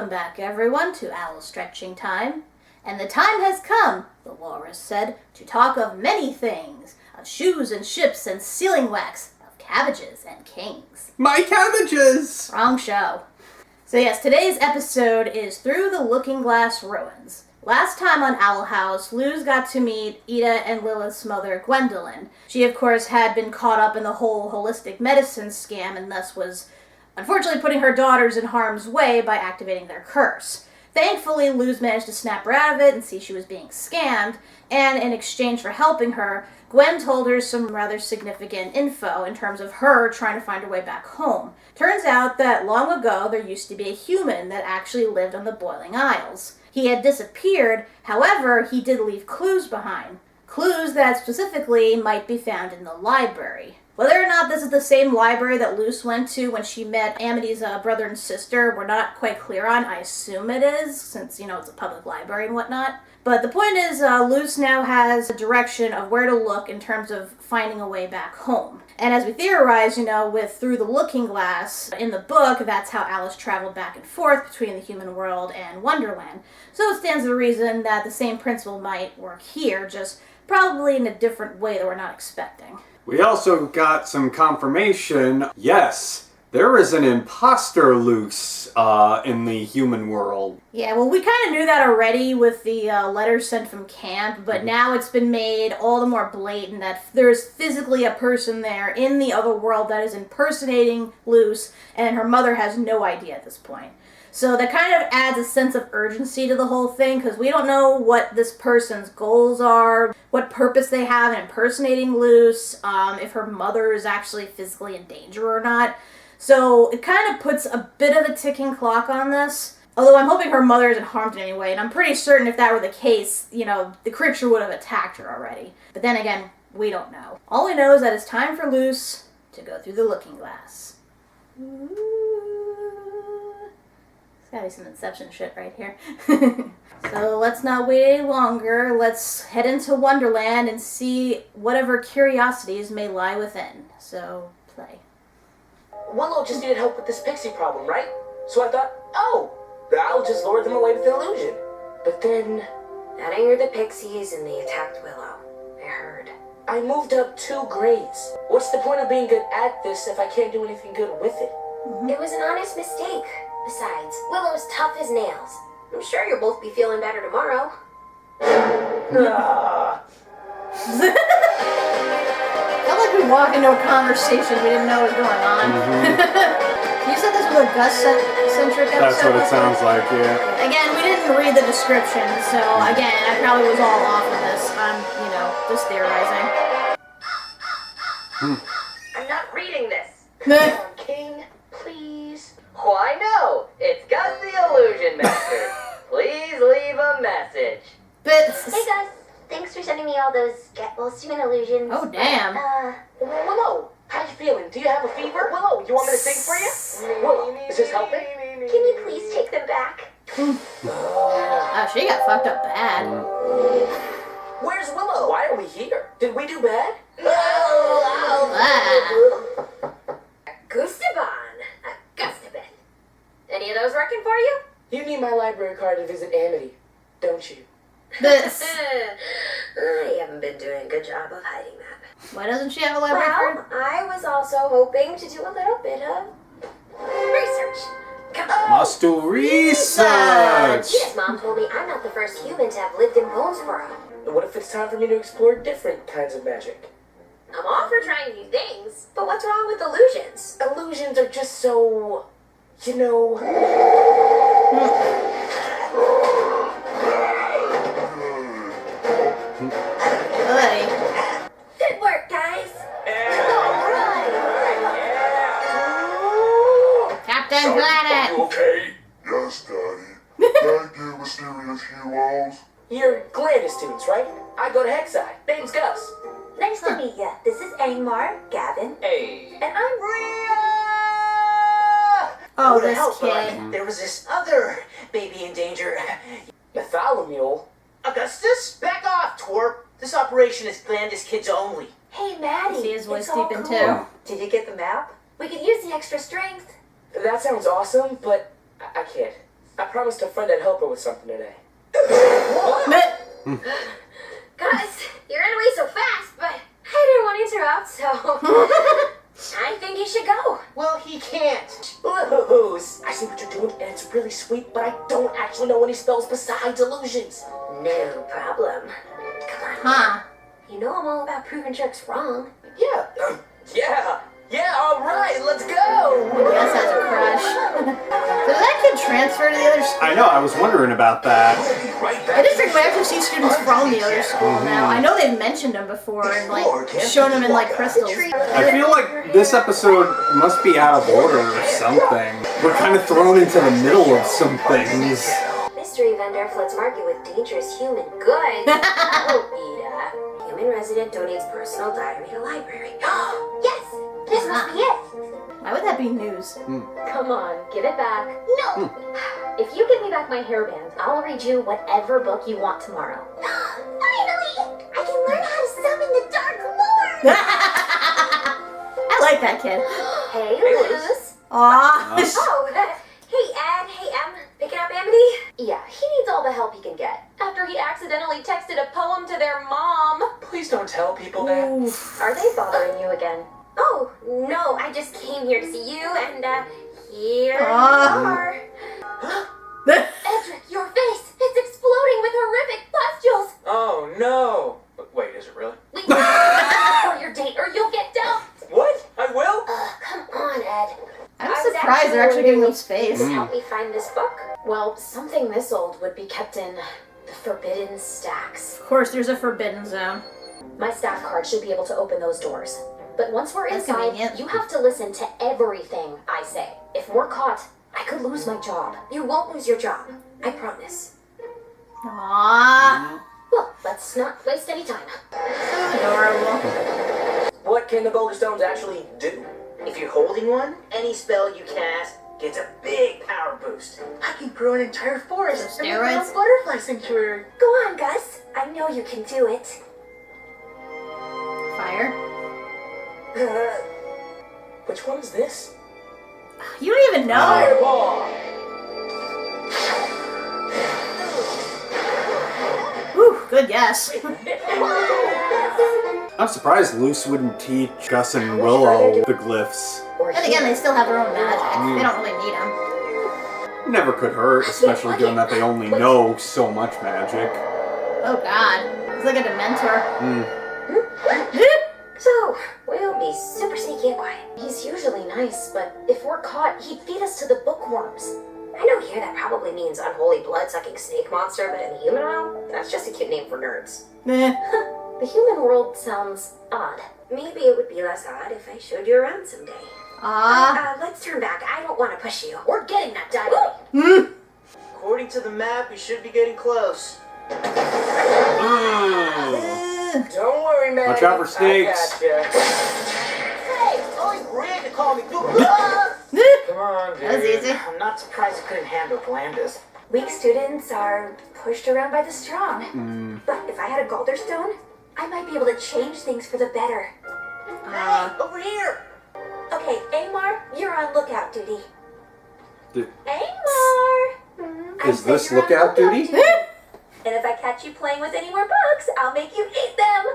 Welcome back, everyone, to Owl Stretching Time. And the time has come, the walrus said, to talk of many things. Of shoes and ships and sealing wax. Of cabbages and kings. My cabbages! Wrong show. So yes, today's episode is Through the Looking Glass Ruins. Last time on Owl House, Luz got to meet Ida and Lilith's mother, Gwendolyn. She, of course, had been caught up in the whole holistic medicine scam and thus was unfortunately putting her daughters in harm's way by activating their curse. Thankfully, Luz managed to snap her out of it and see she was being scammed, and in exchange for helping her, Gwen told her some rather significant info in terms of her trying to find her way back home. Turns out that long ago there used to be a human that actually lived on the Boiling Isles. He had disappeared, however, he did leave clues behind. Clues that specifically might be found in the library. Whether or not this is the same library that Luz went to when she met Amity's brother and sister, we're not quite clear on. I assume it is, since, it's a public library and whatnot. But the point is, Luz now has a direction of where to look in terms of finding a way back home. And as we theorize, with Through the Looking Glass, in the book, that's how Alice traveled back and forth between the human world and Wonderland. So it stands to reason that the same principle might work here, just probably in a different way that we're not expecting. We also got some confirmation, yes, there is an imposter loose in the human world. Yeah, well, we kind of knew that already with the letters sent from camp, but now it's been made all the more blatant that there's physically a person there in the other world that is impersonating Luz, and her mother has no idea at this point. So that kind of adds a sense of urgency to the whole thing, because we don't know what this person's goals are, what purpose they have in impersonating Luz, if her mother is actually physically in danger or not. So it kind of puts a bit of a ticking clock on this. Although I'm hoping her mother isn't harmed in any way, and I'm pretty certain if that were the case, the creature would have attacked her already. But then again, we don't know. All we know is that it's time for Luz to go through the looking glass. Gotta be some Inception shit right here. So let's not wait any longer. Let's head into Wonderland and see whatever curiosities may lie within. So, play. Willow just needed help with this pixie problem, right? So I thought, I'll just lure them away with an illusion. But then... That angered the pixies and they attacked Willow. I heard. I moved up 2 grades. What's the point of being good at this if I can't do anything good with it? It was an honest mistake. Besides, Willow's tough as nails. I'm sure you'll both be feeling better tomorrow. Felt like we walked into a conversation we didn't know was going on. You said this was a Gus-centric episode? That's what it sounds like, yeah. Again, we didn't read the description, so again, I probably was all off of this. I'm, just theorizing. I'm not reading this. King, please. Why no? It's Gus the Illusion Master. Please leave a message. But... Hey Gus, thanks for sending me all those get-well-soon illusions. Oh, damn. Willow, how you feeling? Do you have a fever? Willow, you want me to sing for you? Willow, is this helping? Can you please take them back? Oh, she got fucked up bad. Where's Willow? Why are we here? Did we do bad? Gustaban. Gustabeth. Any of those working for you? You need my library card to visit Amity, don't you? This. I haven't been doing a good job of hiding that. Why doesn't she have a library card? I was also hoping to do a little bit of research. Come on. Must do research! Yes, Mom told me I'm not the first human to have lived in Bonesboro. What if it's time for me to explore different kinds of magic? I'm all for trying new things, but what's wrong with illusions? Illusions are just so... Buddy. Good work, guys. Captain Planet! You okay? Yes, Daddy. Thank you, mysterious heroes. You're Glandis students, right? I go to Hexi. Name's Gus. Nice to meet ya. This is Angmar, Gavin, Hey. and I'm Oh, Would this help, but, kid. there was this other baby in danger. Bartholomew. Augustus, back off, twerp. This operation is Glandis kids only. Hey, Maddie. See his voice it's all deep in cool. too. Did you get the map? We could use the extra strength. That sounds awesome, but I can't. I promised a friend I'd help her with something today. Guys, you ran away so fast, but I didn't want to interrupt, so I think you should go. Well, he can't. Lose. I see what you're doing, and it's really sweet, but I don't actually know any spells besides illusions. No problem. Come on. Huh. You know I'm all about proving jerks wrong. Yeah. Yeah, all right, let's go. Yes, has a crush. So did that kid transfer to the other school? I know, I was wondering about that. The district might actually see students from the other school now. I know they've mentioned them before and like shown them in like crystals. I feel like this episode must be out of order or something. We're kind of thrown into the middle of some things. Mystery vendor floods market with dangerous human goods. Oh, Ida. Human resident donates personal diary to library. Yes! This must be it! Why would that be news? Come on, give it back. No! If you give me back my hairband, I'll read you whatever book you want tomorrow. Finally! I can learn how to summon the Dark Lord! I like that kid. Hey, Luz. Aw. Oh, hey, Ed. Hey, picking up Amity? Yeah, he needs all the help he can get. After he accidentally texted a poem to their mom. Please don't tell people that. Are they bothering you again? Oh, no, I just came here to see you, and, here you Aw. are. Edric, your face! It's exploding with horrific pustules! Oh, no. Wait, is it really? Wait, for your date, or you'll get dumped! What? I will? Come on, Ed. I'm surprised they're actually giving them space. Just help me find this book. Well, something this old would be kept in the forbidden stacks. Of course, there's a forbidden zone. My staff card should be able to open those doors. But once we're That's inside, convenient. you have to listen to everything I say. If we're caught, I could lose my job. You won't lose your job. I promise. Aww. Well, let's not waste any time. Adorable. What can the Boulder Stones actually do? If you're holding one, any spell you cast gets a big power boost. I can grow an entire forest So and make my steroids? own butterfly sanctuary. Go on, Gus. I know you can do it. Fire. Which one is this? You don't even know. Fireball! Whew, good guess. I'm surprised Luce wouldn't teach Gus and Willow the glyphs. Then again, they still have their own magic. They don't really need them. Never could hurt, especially given that they only know so much magic. Oh god. He's like a Dementor. So, we'll be super sneaky and quiet. He's usually nice, but if we're caught, he'd feed us to the bookworms. I know here that probably means unholy blood-sucking snake monster, but in the human realm, that's just a cute name for nerds. Eh. The human world sounds odd. Maybe it would be less odd if I showed you around someday. Aw. Let's turn back. I don't want to push you. We're getting that dynamite. According to the map, you should be getting close. Don't worry, man. Watch out for snakes. I gotcha. Hey, only Greg to call me. Come on, dude. That was easy. I'm not surprised you couldn't handle Glandis. Weak students are pushed around by the strong. But if I had a Galderstone, I might be able to change things for the better. Hey, over here. Okay, Amar, you're on lookout duty. D- Amar! I Is said this you're on lookout duty? And if I catch you playing with any more books, I'll make you eat them.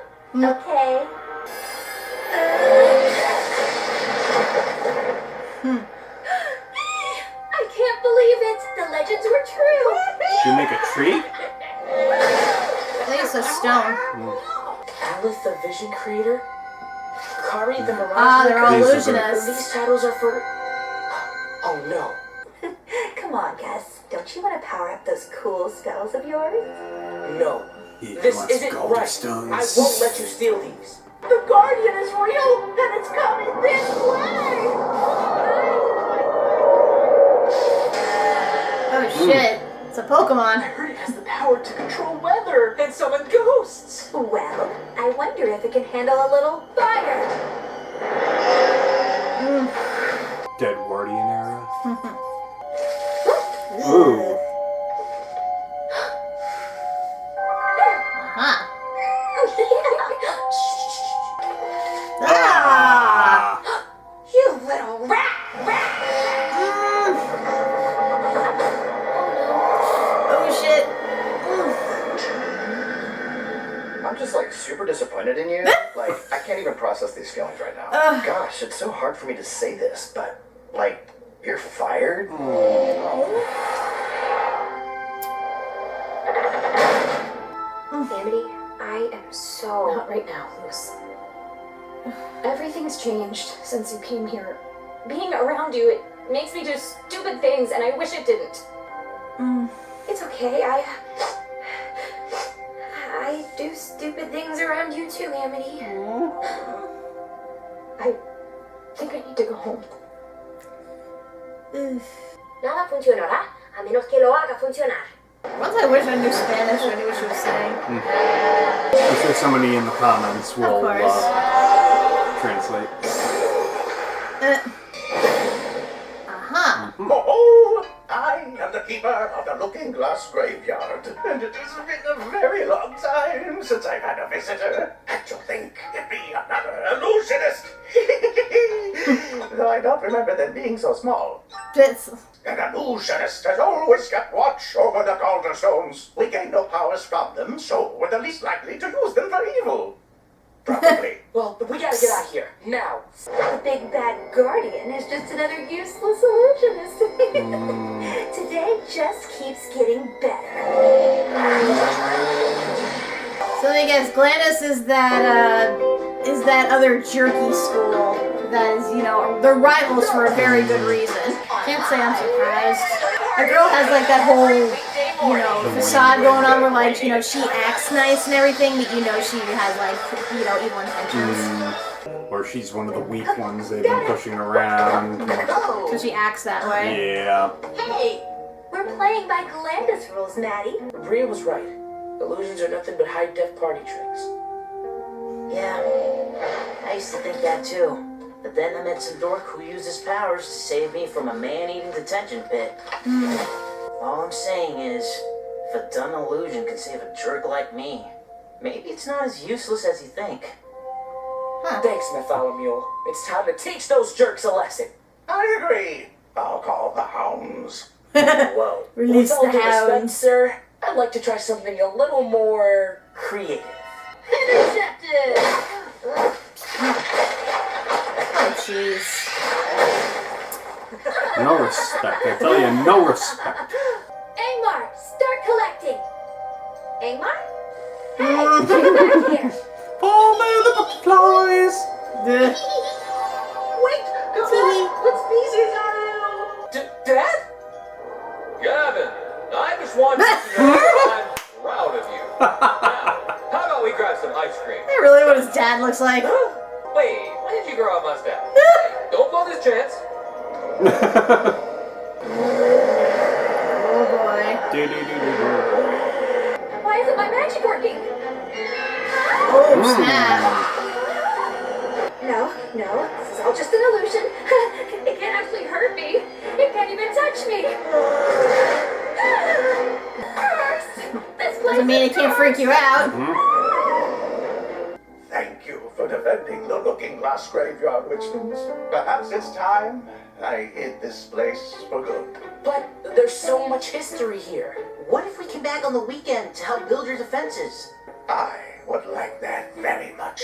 Okay? I can't believe it. The legends were true. Should we make a tree? At least a stone. Alith, the Vision Creator? Kari, the Mirage Ah, they're all These are the- illusionists. These titles are for... Oh, no. Come on, Gus. Don't you want to power up those cool spells of yours? No. He This wants isn't Golden right. Stones. I won't let you steal these. The Guardian is real, and it's coming this way. Oh shit. It's a Pokemon. I heard it has the power to control weather and summon ghosts. Well, I wonder if it can handle a little fire. Dead Guardian era. Ooh. Huh. Ah! Ah! You little rat! just like super disappointed in you. Like, I can't even process these feelings right now. Gosh, it's so hard for me to say this, but like, you're fired? Amity, I am so... Not right now, Luce. Everything's changed since you came here. Being around you, it makes me do stupid things, and I wish it didn't. It's okay, I do stupid things around you too, Amity. I think I need to go home. Nada funcionará a menos que lo haga funcionar. Once I wish I knew Spanish, I knew what she was saying. I'm sure somebody in the comments will translate. Oh, I am the keeper of the Looking Glass Graveyard, and it has been a very long time since I've had a visitor. And to think it'd be another illusionist. Though I don't remember them being so small. An illusionist has always kept watch over the Calderstones. We gain no powers from them, so we're the least likely to use them for evil. Probably. Well, we gotta get out of here. Now. The big bad guardian is just another useless illusionist. Today just keeps getting better. So I guess Glandis is that other jerky school that is, you know, they're rivals for a very good reason. Can't say I'm surprised. A girl has like that whole, you know, facade going on where like, you know, she acts nice and everything, but you know she has like, you know, evil intentions. Or she's one of the weak ones they've been pushing around. So she acts that way. Yeah. Hey, we're playing by Glandis rules, Maddie. Bria was right. Illusions are nothing but high-def party tricks. Yeah, I used to think that too. But then I met some dork who used his powers to save me from a man-eating detention pit. All I'm saying is, if a dumb illusion can save a jerk like me, maybe it's not as useless as you think. Thanks, Bartholomew. It's time to teach those jerks a lesson. I agree. I'll call the hounds. Whoa. Release With all the due respect, hounds. sir, I'd like to try something a little more creative. Intercepted! Oh, jeez. No respect. I tell you, no respect. Angmar, start collecting! Angmar? Hey, get back here! Oh, man, the butterflies! Wait! What species are you? Dad? Gavin, I just want you to know I'm proud of you. Now, how about we grab some ice cream? Is that really what his dad looks like? Wait, when did you grow a mustache? Don't blow this chance. Oh boy. Why isn't my magic working? Oh, snap. No, this is all just an illusion. It can't actually hurt me. It can't even touch me. This place Doesn't mean it can't freak you out. Thank you for defending the Looking Glass Graveyard, Witchmans. Perhaps it's time I hid this place for good. But there's so much history here. What if we came back on the weekend to help build your defenses? I would like that very much.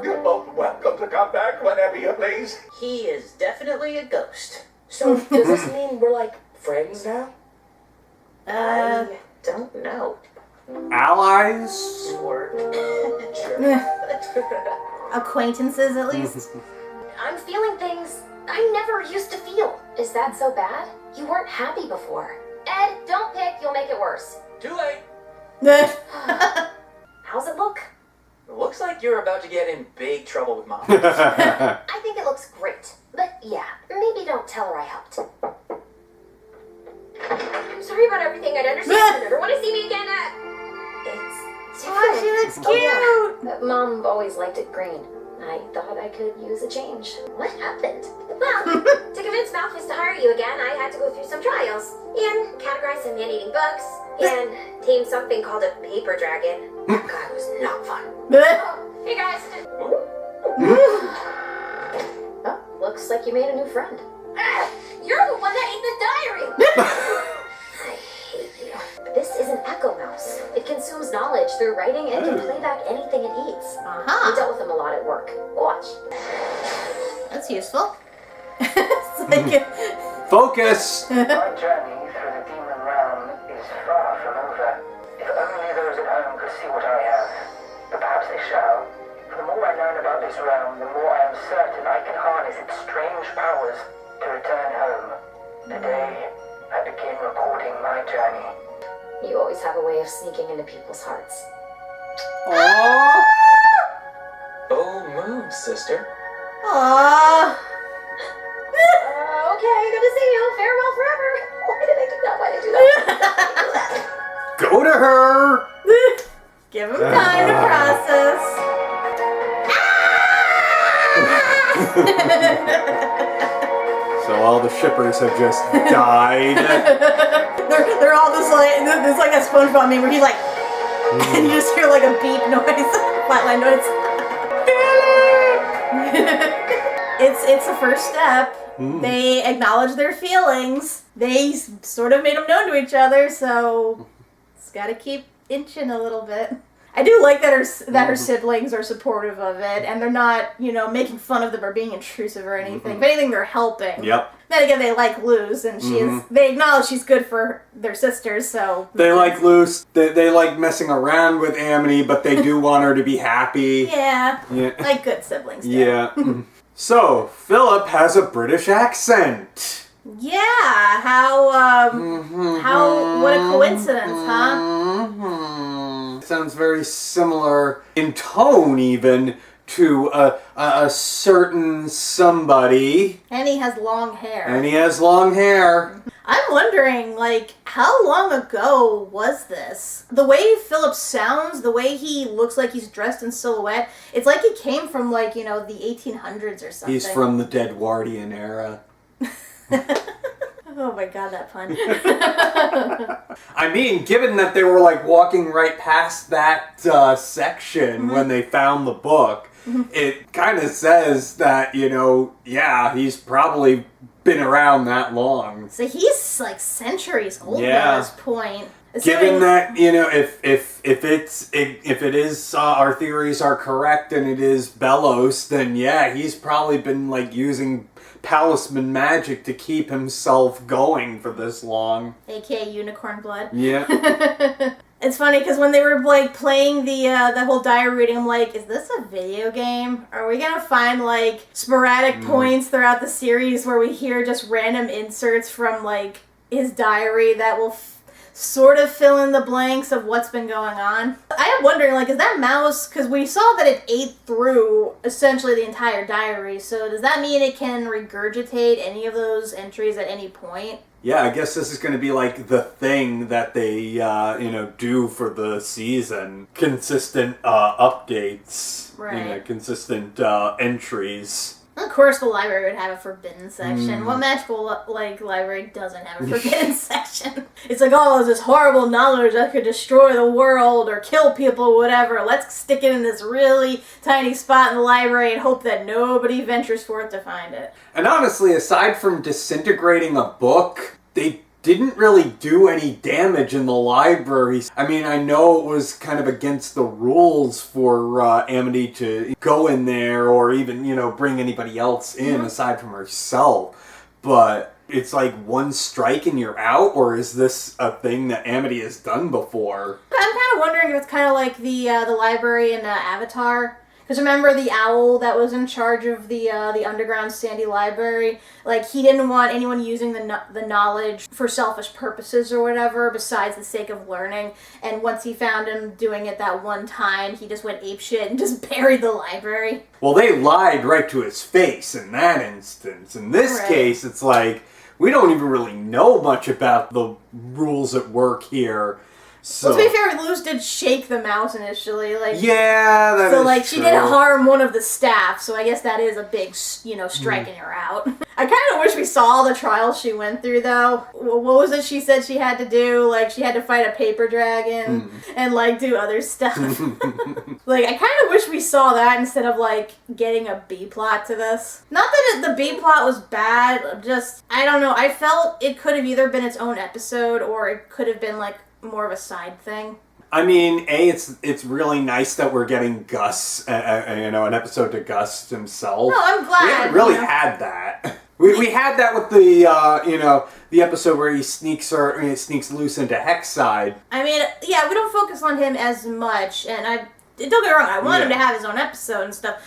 You're both welcome to come back whenever you please. He is definitely a ghost. So does this mean we're like friends now? I don't know. Allies? Or Acquaintances, at least. I'm feeling things I never used to feel. Is that so bad? You weren't happy before. Ed, don't pick. You'll make it worse. Too late. How's it look? It looks like you're about to get in big trouble with Mom. I think it looks great. But yeah, maybe don't tell her I helped. I'm sorry about everything. I'd understand. You never want to see me again. It's different. She looks cute. Oh, yeah. Mom always liked it green. I thought I could use a change. What happened? Well, to convince Malthus to hire you again, I had to go through some trials. And categorize some man-eating bugs. And tame something called a paper dragon. That guy was not fun. Oh, hey guys. Oh, looks like you made a new friend. You're the one that ate the diary! I hate you. This is an echo mouse. It consumes knowledge through writing and can play back anything it eats. We dealt with him a lot at work. Watch. That's useful. It's like Focus! My journey through the demon realm is far from over. If only those at home could see what I have. But perhaps they shall. For the more I learn about this realm, the more I am certain I can harness its strange powers to return home. The day I begin recording my journey. You always have a way of sneaking into people's hearts. Aww. Bold move, sister. Aww. Okay, good to see you. Farewell forever. Why did I do that? Why did I do that? Go to her! Give him time to process. So all the shippers have just died. they're all just like, there's like a SpongeBob meme where he's like, and you just hear like a beep noise, flatline noise. It's the first step. They acknowledge their feelings. They sort of made them known to each other, so it's got to keep inching a little bit. I do like that her siblings are supportive of it, and they're not, making fun of them or being intrusive or anything. If anything, they're helping. Yep. Then again, they like Luz, and they acknowledge she's good for their sisters, so... They like Luz, they like messing around with Amity, but they do want her to be happy. Yeah. Like good siblings do. Yeah. So, Filip has a British accent. Yeah, what a coincidence, huh? Sounds very similar in tone, even, to a certain somebody. And he has long hair. I'm wondering, how long ago was this? The way Filip sounds, the way he looks like he's dressed in silhouette, it's like he came from, the 1800s or something. He's from the Deadwardian era. Oh my god, that pun. I mean, given that they were walking right past that section when they found the book, it kind of says that, he's probably been around that long. So he's centuries old at this point. Given that, if it is our theories are correct and it is Bellows, then he's probably been using talisman magic to keep himself going for this long. AKA unicorn blood. Yeah. It's funny because when they were playing the whole diary reading, I'm like, is this a video game? Are we gonna find sporadic points throughout the series where we hear just random inserts from his diary that will sort of fill in the blanks of what's been going on? I am wondering, is that mouse, because we saw that it ate through essentially the entire diary, so does that mean it can regurgitate any of those entries at any point? Yeah, I guess this is going to be the thing that they, do for the season. Consistent updates. Right. Consistent entries. Of course the library would have a forbidden section. What magical, library doesn't have a forbidden section? It's there's this horrible knowledge that could destroy the world or kill people or whatever. Let's stick it in this really tiny spot in the library and hope that nobody ventures forth to find it. And honestly, aside from disintegrating a book, they didn't really do any damage in the library. I mean, I know it was kind of against the rules for Amity to go in there or even, bring anybody else in aside from herself. But it's one strike and you're out, or is this a thing that Amity has done before? I'm kind of wondering if it's kind of like the library in Avatar. Because remember the owl that was in charge of the underground Sandy library? He didn't want anyone using the knowledge for selfish purposes or whatever, besides the sake of learning. And once he found him doing it that one time, he just went apeshit and just buried the library. Well, they lied right to his face in that instance. In this case, it's we don't even really know much about the rules at work here. So, well, to be fair, Luz did shake the mouse initially, yeah, that is she did harm one of the staff, so I guess that is a big, striking her out. I kind of wish we saw the trials she went through, though. What was it she said she had to do? She had to fight a paper dragon and, do other stuff. I kind of wish we saw that instead of, getting a B-plot to this. Not that the B-plot was bad, just, I don't know, I felt it could have either been its own episode or it could have been, more of a side thing. I mean, it's really nice that we're getting Gus, an episode to Gus himself. No, I'm glad. We haven't really had that. We had that with the episode where he sneaks loose into Hexside. I mean, yeah, we don't focus on him as much, and don't get me wrong, I want him to have his own episode and stuff.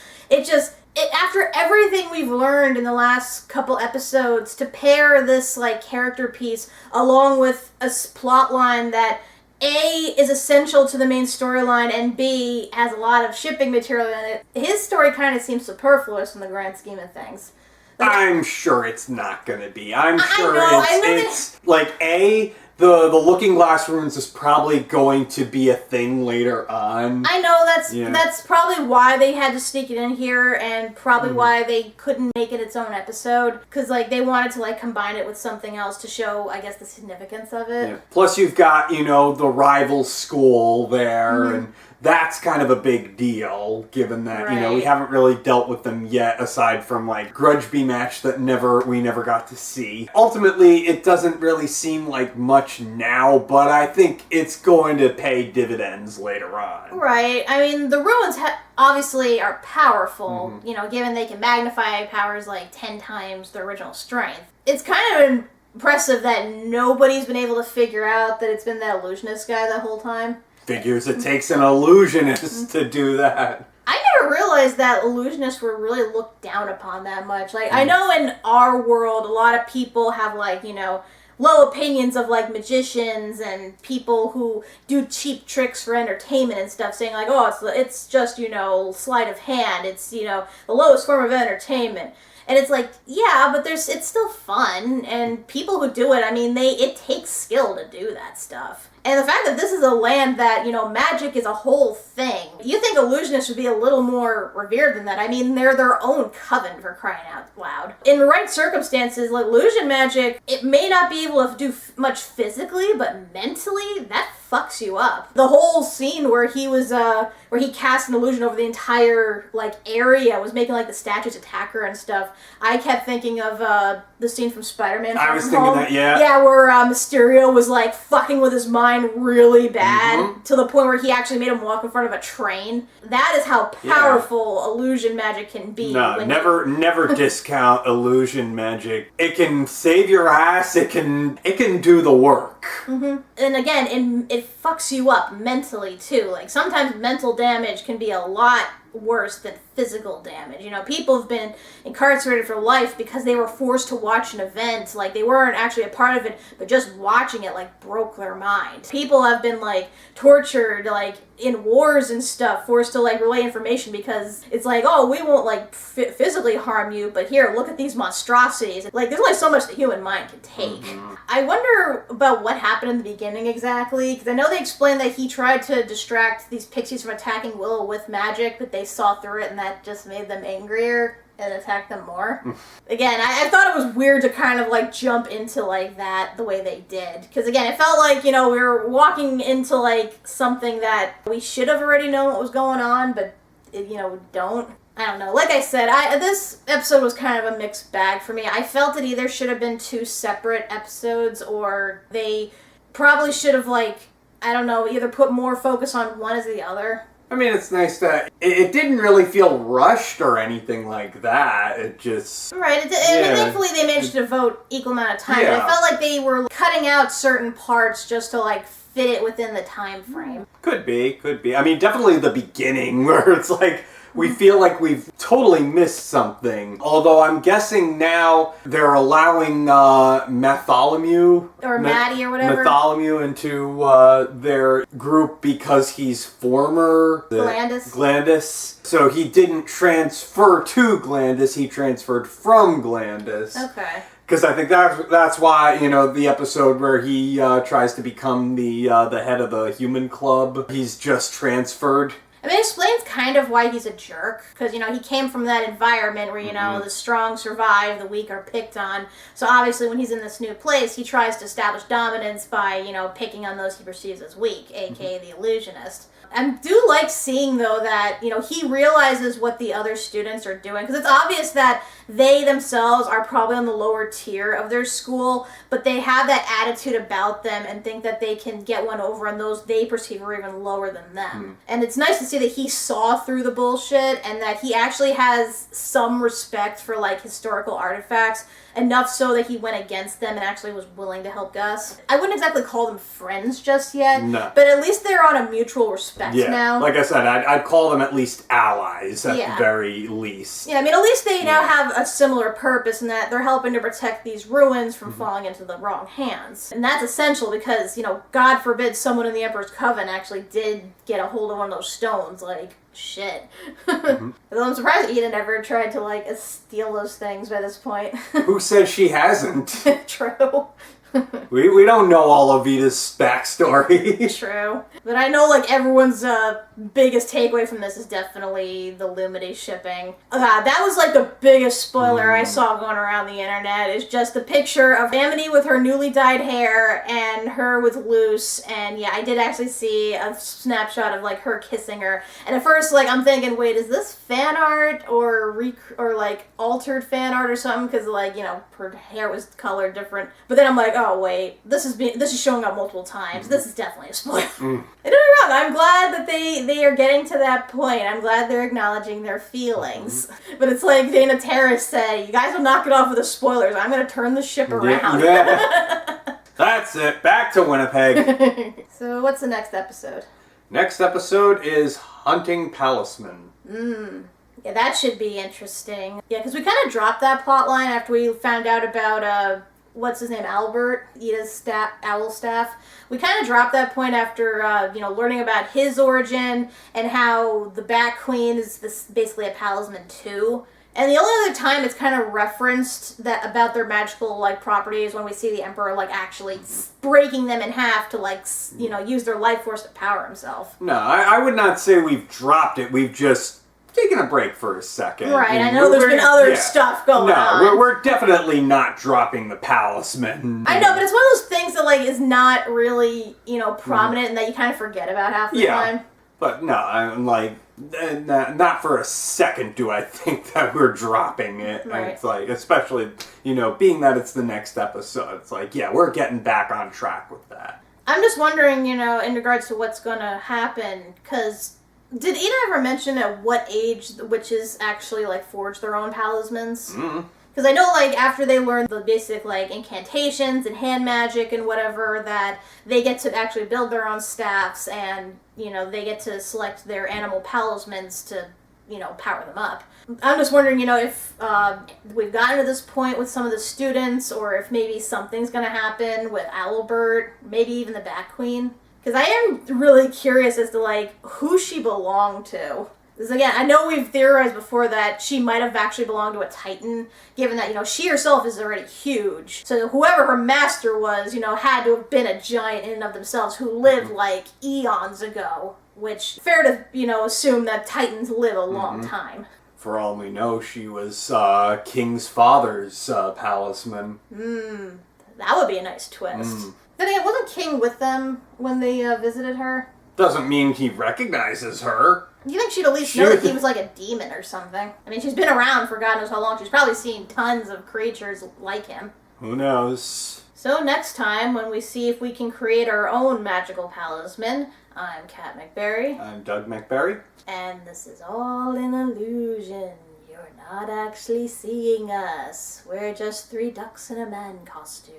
After everything we've learned in the last couple episodes, to pair this, like, character piece along with a plot line that A, is essential to the main storyline, and B, has a lot of shipping material in it, his story kind of seems superfluous in the grand scheme of things. Like, I'm sure it's not going to be. I'm sure it's like, A, the Looking Glass Ruins is probably going to be a thing later on. I know, that's probably why they had to sneak it in here, and probably why they couldn't make it its own episode, because, like, they wanted to, like, combine it with something else to show, I guess, the significance of it. Yeah. Plus you've got, the rival school there, and that's kind of a big deal, given that, we haven't really dealt with them yet, aside from, like, Grudge-B match that we never got to see. Ultimately, it doesn't really seem like much now, but I think it's going to pay dividends later on. Right. I mean, the ruins obviously are powerful, given they can magnify powers like 10 times the original strength. It's kind of impressive that nobody's been able to figure out that it's been that illusionist guy the whole time. Figures it takes an illusionist to do that. I never realized that illusionists were really looked down upon that much. Like, I know in our world, a lot of people have, like, low opinions of, like, magicians and people who do cheap tricks for entertainment and stuff, saying, like, oh, it's just, sleight of hand. It's, the lowest form of entertainment. And it's like, yeah, but it's still fun, and people who do it, I mean, it takes skill to do that stuff. And the fact that this is a land that, magic is a whole thing. You think illusionists should be a little more revered than that. I mean, they're their own coven, for crying out loud. In the right circumstances, like, illusion magic, it may not be able to do much physically, but mentally, that fucks you up. The whole scene where he was, where he cast an illusion over the entire, like, area, was making, like, the statues attack her and stuff. I kept thinking of, the scene from Spider-Man Far I was From thinking Home. that, yeah. Yeah, where Mysterio was, like, fucking with his mind really bad, to the point where he actually made him walk in front of a train. That is how powerful illusion magic can be. No, never discount illusion magic. It can save your ass. It can do the work. And again, it fucks you up mentally too. Like, sometimes mental damage can be a lot worse than physical damage. People have been incarcerated for life because they were forced to watch an event. Like, they weren't actually a part of it, but just watching it, like, broke their mind. People have been, like, tortured, like, in wars and stuff, forced to, like, relay information because it's like, oh, we won't, like, physically harm you, but here, look at these monstrosities. Like, there's only so much the human mind can take. I wonder about what happened in the beginning exactly, because I know they explained that he tried to distract these pixies from attacking Willow with magic, but they saw through it and that just made them angrier and attacked them more. Again, I thought it was weird to kind of, like, jump into, like, that the way they did. Because, again, it felt like, we were walking into, like, something that we should have already known what was going on, but, we don't. I don't know. Like I said, this episode was kind of a mixed bag for me. I felt it either should have been 2 separate episodes, or they probably should have, like, I don't know, either put more focus on one as the other. I mean, it's nice that it didn't really feel rushed or anything like that. It just... Right. Thankfully, they managed to devote equal amount of time. Yeah. But I felt like they were cutting out certain parts just to, like, fit it within the time frame. Could be. I mean, definitely the beginning, where it's like, we feel like we've totally missed something. Although I'm guessing now they're allowing Bartholomew... Or Maddie or whatever. Bartholomew into their group because he's former... Glandis. So he didn't transfer to Glandis, he transferred from Glandis. Okay. Because I think that's why, the episode where he tries to become the head of the human club, he's just transferred. I mean, it explains kind of why he's a jerk, because, you know, he came from that environment where, you know, the strong survive, the weak are picked on. So obviously when he's in this new place, he tries to establish dominance by, you know, picking on those he perceives as weak, aka the illusionist. I do like seeing, though, that, you know, he realizes what the other students are doing, because it's obvious that they themselves are probably on the lower tier of their school, but they have that attitude about them and think that they can get one over on those they perceive are even lower than them. And it's nice to see that he saw through the bullshit and that he actually has some respect for, like, historical artifacts, enough so that he went against them and actually was willing to help Gus. I wouldn't exactly call them friends just yet, but at least they're on a mutual respect now. Like I said, I'd call them at least allies at the very least. Yeah, I mean, at least they now have a similar purpose in that they're helping to protect these ruins from falling into the wrong hands. And that's essential because, you know, God forbid someone in the Emperor's Coven actually did get a hold of one of those stones, like, shit. Although I'm surprised Eda never tried to, like, steal those things by this point. Who says she hasn't? True. We don't know all of Ida's backstory. True. But I know, like, everyone's biggest takeaway from this is definitely the Lumity shipping. That was, like, the biggest spoiler I saw going around the internet, is just the picture of Amity with her newly dyed hair and her with Luce, and yeah, I did actually see a snapshot of, like, her kissing her, and at first, like, I'm thinking, wait, is this fan art or like, altered fan art or something? Because, like, you know, her hair was colored different. But then I'm like, oh, wait, this is showing up multiple times. This is definitely a spoiler. And don't get me wrong, I'm glad that they are getting to that point. I'm glad they're acknowledging their feelings. But it's like Dana Terrace said, you guys will knock it off with the spoilers. I'm going to turn the ship around. That's it. Back to Winnipeg. So what's the next episode? Next episode is Hunting Palisman. Yeah, that should be interesting. Yeah, because we kind of dropped that plot line after we found out about, what's his name, Albert, Ida's owl staff. We kind of dropped that point after, you know, learning about his origin and how the Bat Queen is basically a Palisman too. And the only other time it's kind of referenced that about their magical, like, properties when we see the Emperor, like, actually breaking them in half to, like, you know, use their life force to power himself. No, I would not say we've dropped it. We've just taken a break for a second. Right, I know there's been other stuff going on. No, we're definitely not dropping the Palisman. I know, but it's one of those things that, like, is not really, you know, prominent and that you kind of forget about half the time. But no, I'm like, not for a second do I think that we're dropping it. Right. It's like, especially, you know, being that it's the next episode, it's like, yeah, we're getting back on track with that. I'm just wondering, you know, in regards to what's going to happen, because did Eda ever mention at what age the witches actually, like, forge their own talismans? Because I know, like, after they learn the basic, like, incantations and hand magic and whatever, that they get to actually build their own staffs and, you know, they get to select their animal palismans to, you know, power them up. I'm just wondering, you know, if we've gotten to this point with some of the students, or if maybe something's going to happen with Albert, maybe even the Bat Queen. Because I am really curious as to, like, who she belonged to. Because, again, I know we've theorized before that she might have actually belonged to a Titan, given that, you know, she herself is already huge. So whoever her master was, you know, had to have been a giant in and of themselves who lived, like, eons ago. Which, fair to, you know, assume that Titans live a long time. For all we know, she was King's father's palisman. That would be a nice twist. Then again, wasn't King with them when they visited her? Doesn't mean he recognizes her. You think she'd at least know that he was like a demon or something? I mean, she's been around for God knows how long. She's probably seen tons of creatures like him. Who knows? So next time, when we see if we can create our own magical palisman, I'm Kat McBerry. I'm Doug McBerry. And this is all an illusion. You're not actually seeing us. We're just 3 ducks in a man costume.